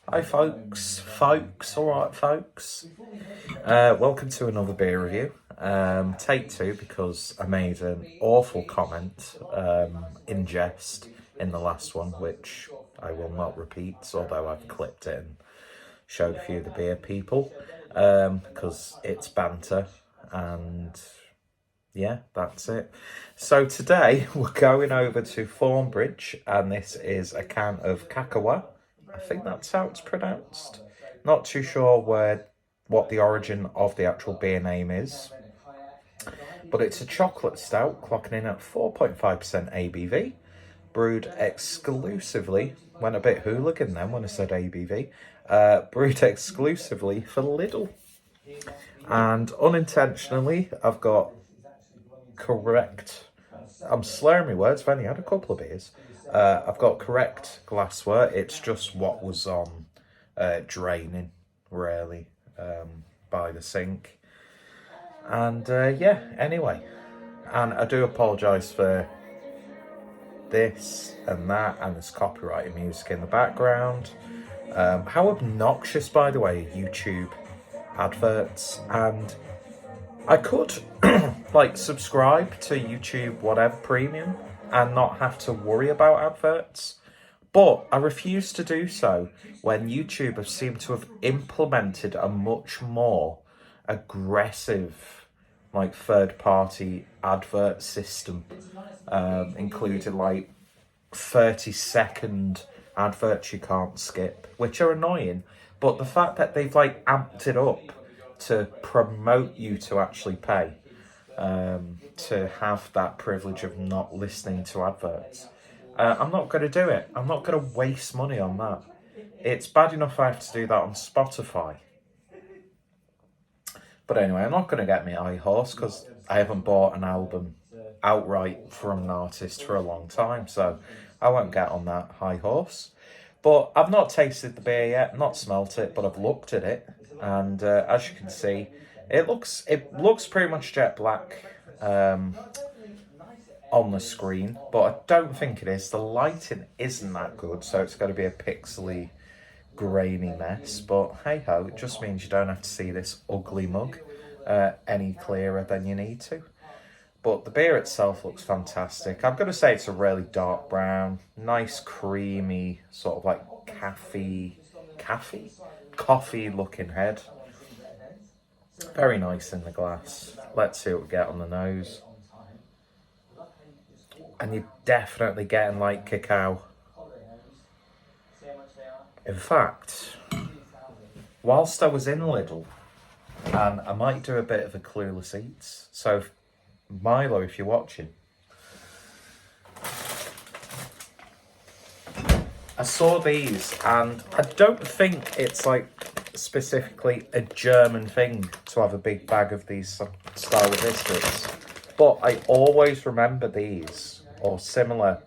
Hi alright folks. Welcome to another beer review. Take two, because I made an awful comment in jest in the last one, which I will not repeat, although I've clipped it and showed a few of the beer people, because it's banter, and yeah, that's it. So today we're going over to Thornbridge, and this is a can of Kakawa. I think that's how it's pronounced. Not too sure what the origin of the actual beer name is. But it's a chocolate stout, clocking in at 4.5% ABV. Brewed exclusively, went a bit hooligan then when I said ABV. Brewed exclusively for Lidl. And unintentionally, I've got correct... I'm slurring my words, I've only had a couple of beers. I've got correct glassware. It's just what was on draining, really, by the sink. And yeah, anyway. And I do apologise for this and that, and there's copyrighted music in the background. How obnoxious, by the way, YouTube adverts. And I could like subscribe to YouTube whatever premium and not have to worry about adverts, but I refuse to do so when YouTube have seemed to have implemented a much more aggressive like third-party advert system, including like 30-second adverts you can't skip, which are annoying. But the fact that they've like amped it up to promote you to actually pay, to have that privilege of not listening to adverts, I'm not going to do it. I'm not going to waste money on that. It's bad enough I have to do that on Spotify. But anyway, I'm not going to get me high horse because I haven't bought an album outright from an artist for a long time, so I won't get on that high horse. But I've not tasted the beer yet, not smelt it, but I've looked at it, and as you can see, it looks pretty much jet black on the screen, but I don't think it is. The lighting isn't that good, so it's got to be a pixely, grainy mess. But hey ho, it just means you don't have to see this ugly mug any clearer than you need to. But the beer itself looks fantastic. I'm going to say it's a really dark brown, nice creamy, sort of like coffee looking head. Very nice in the glass. Let's see what we get on the nose. And you're definitely getting like cacao. In fact, whilst I was in Lidl, and I might do a bit of a Clueless Eats, so Milo, if you're watching, I saw these, and I don't think it's like specifically a German thing to have a big bag of these style of biscuits, but I always remember these or similar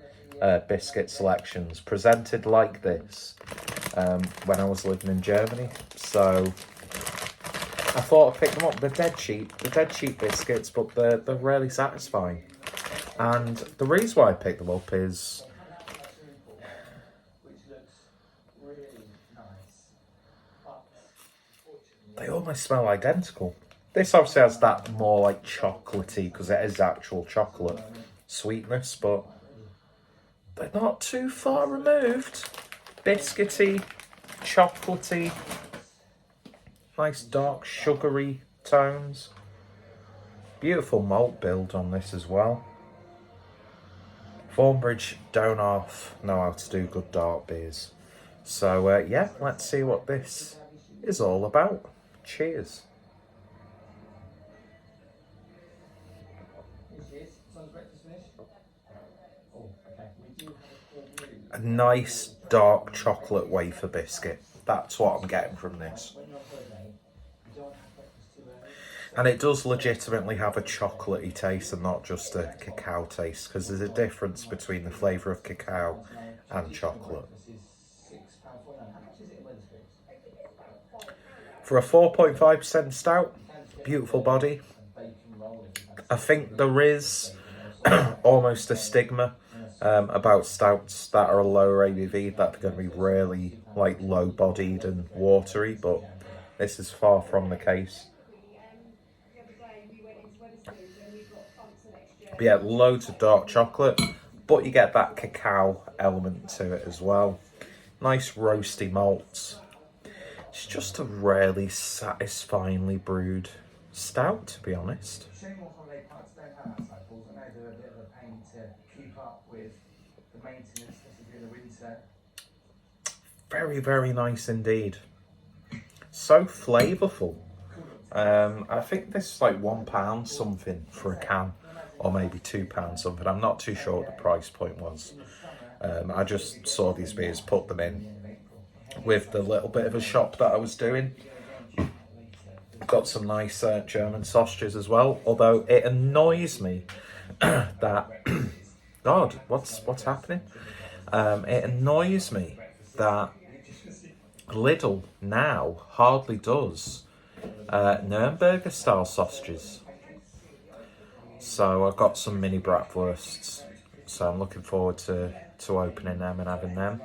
biscuit selections presented like this when I was living in Germany. So I thought I'd pick them up. They're dead cheap biscuits, but they're really satisfying. And the reason why I picked them up is they almost smell identical. This obviously has that more like chocolatey, because it is actual chocolate sweetness, but they're not too far removed. Biscuity, chocolatey, nice dark sugary tones. Beautiful malt build on this as well. Thornbridge don't half know how to do good dark beers. So yeah, let's see what this is all about. Cheers. A nice dark chocolate wafer biscuit. That's what I'm getting from this. And it does legitimately have a chocolatey taste and not just a cacao taste, because there's a difference between the flavour of cacao and chocolate. For a 4.5% stout, beautiful body. I think there is almost a stigma about stouts that are a lower ABV, that they're going to be really like low-bodied and watery, but this is far from the case. But yeah, loads of dark chocolate, but you get that cacao element to it as well. Nice roasty malts. It's just a really satisfyingly brewed stout, to be honest. Very, very nice indeed. So flavourful. I think this is like £1 something for a can, or maybe £2 something. I'm not too sure what the price point was. I just saw these beers, put them in with the little bit of a shop that I was doing. Got some nice German sausages as well, although it annoys me that God, what's happening? It annoys me that Lidl now hardly does Nürnberger style sausages. So I've got some mini bratwursts, so I'm looking forward to opening them and having them.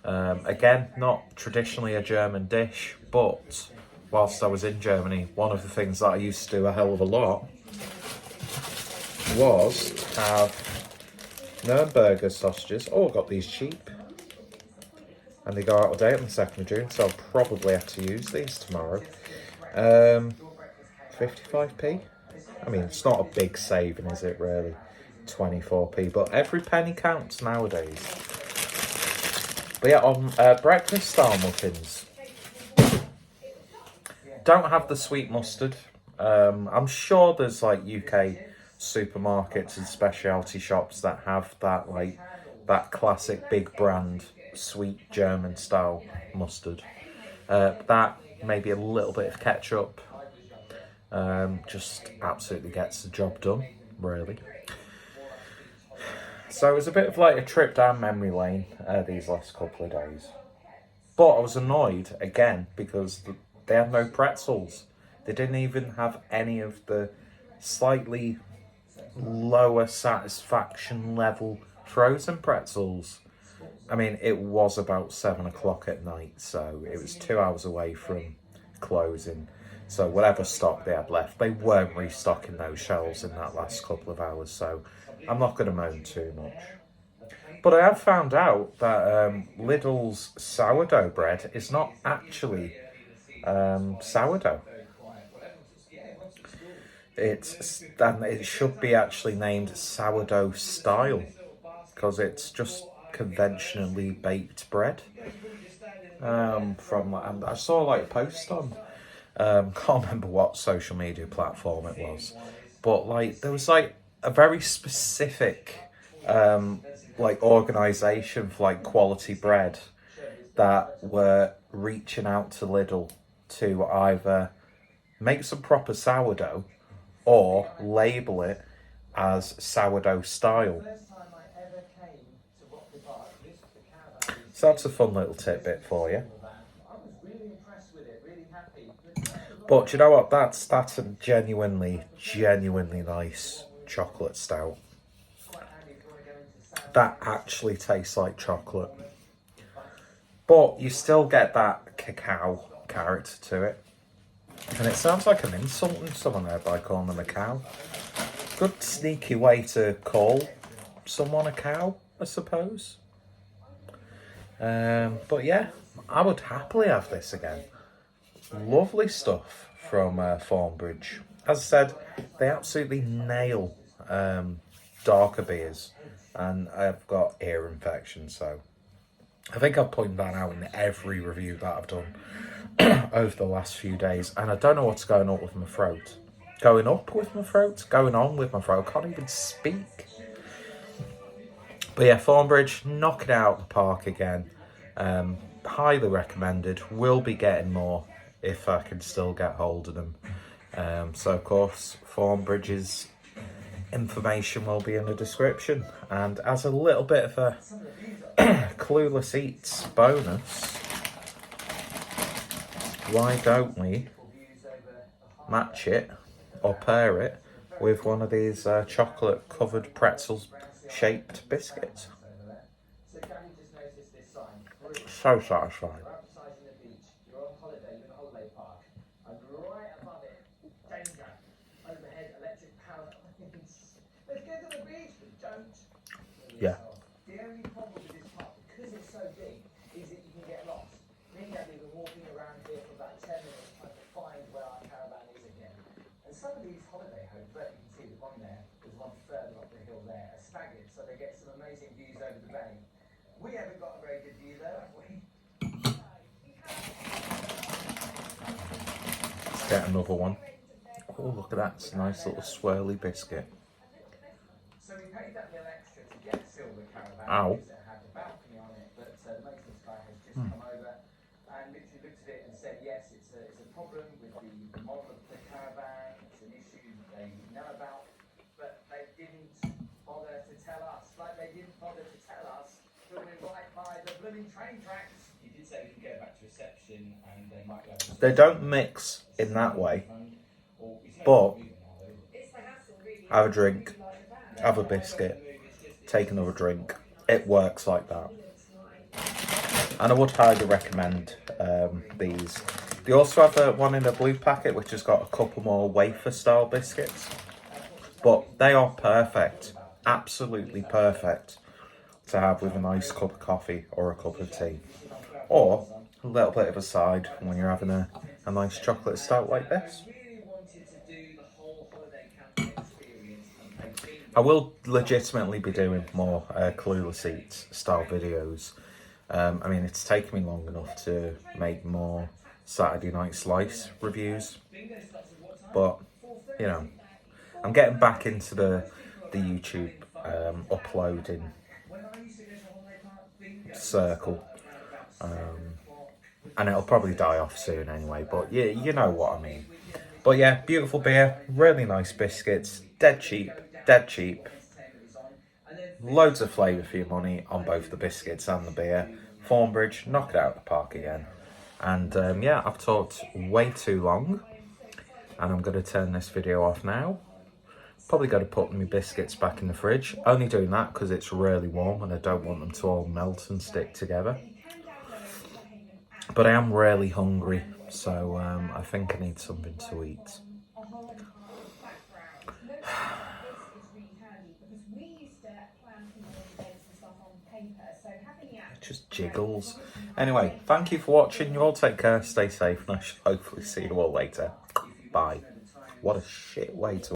Again, not traditionally a German dish, but whilst I was in Germany, one of the things that I used to do a hell of a lot was have Nürnberger sausages. Oh, I got these cheap. And they go out of date on the 2nd of June, so I'll probably have to use these tomorrow. 55p. I mean, it's not a big saving, is it, really? 24p, but every penny counts nowadays. But yeah, on breakfast style muffins, don't have the sweet mustard. I'm sure there's like UK supermarkets and specialty shops that have that, like that classic big brand sweet German style mustard. That, maybe a little bit of ketchup, just absolutely gets the job done, really. So it was a bit of like a trip down memory lane these last couple of days. But I was annoyed again because they had no pretzels. They didn't even have any of the slightly lower satisfaction level frozen pretzels. I mean, it was about 7 o'clock at night, so it was 2 hours away from closing. So whatever stock they had left, they weren't restocking those shelves in that last couple of hours, so I'm not going to moan too much. But I have found out that Lidl's sourdough bread is not actually sourdough. It should be actually named sourdough style, because it's just conventionally baked bread. I saw like a post on can't remember what social media platform it was, but like there was like a very specific like organisation for like quality bread that were reaching out to Lidl to either make some proper sourdough or label it as sourdough style. So that's a fun little tidbit for you. But do you know what? That's a genuinely nice chocolate stout. That actually tastes like chocolate. But you still get that cacao character to it. And it sounds like I'm insulting someone there by calling them a cow. Good sneaky way to call someone a cow, I suppose. But yeah, I would happily have this again. Lovely stuff from Thornbridge. As I said, they absolutely nail darker beers, and I've got ear infection, so I think I've pointed that out in every review that I've done over the last few days, and I don't know what's going on with my throat. Going on with my throat? I can't even speak. But yeah, Thornbridge, knocking it out of the park again. Highly recommended. Will be getting more if I can still get hold of them. So of course, Thornbridge's information will be in the description. And as a little bit of a Clueless Eats bonus, why don't we match it or pair it with one of these chocolate covered pretzels, shaped biscuits. So satisfying. Yeah. The only problem with this park, because it's so big, is that you can get lost. Me and Gabby have been walking around here for about 10 minutes trying to find where our caravan is again. And some of these holiday homes, that you can see the one there's one further up the hill there, are staggered, so they get some amazing views over the bay. We haven't got a very good view there, have we? Let's get another one. Oh, look at that. It's a nice little swirly biscuit. So we paid that little extra to get Silver Caravan Ow. because it had the balcony on it, but the maintenance guy has just come over and literally looked at it and said, yes, it's a problem with the model of the caravan, it's an issue they know about, but they didn't bother to tell us, like they didn't bother to tell us that we're right by the blooming train tracks. You did say we can go back to reception and they might go to They don't mix in that way, but have a drink, have a biscuit, take another drink. It works like that. And I would highly recommend these. They also have one in a blue packet which has got a couple more wafer style biscuits. But they are perfect, absolutely perfect to have with a nice cup of coffee or a cup of tea. Or a little bit of a side when you're having a nice chocolate stout like this. I will legitimately be doing more Clueless Eats style videos. I mean, it's taken me long enough to make more Saturday Night Slice reviews. But, you know, I'm getting back into the YouTube uploading circle. And it'll probably die off soon anyway, but yeah, you know what I mean. But yeah, beautiful beer, really nice biscuits, dead cheap. Loads of flavour for your money on both the biscuits and the beer. Thornbridge, knock it out of the park again. And yeah, I've talked way too long, and I'm going to turn this video off now. Probably going to put my biscuits back in the fridge. Only doing that because it's really warm and I don't want them to all melt and stick together. But I am really hungry, so I think I need something to eat. It just jiggles. Anyway, thank you for watching. You all take care, stay safe, and I shall hopefully see you all later. Bye. What a shit way to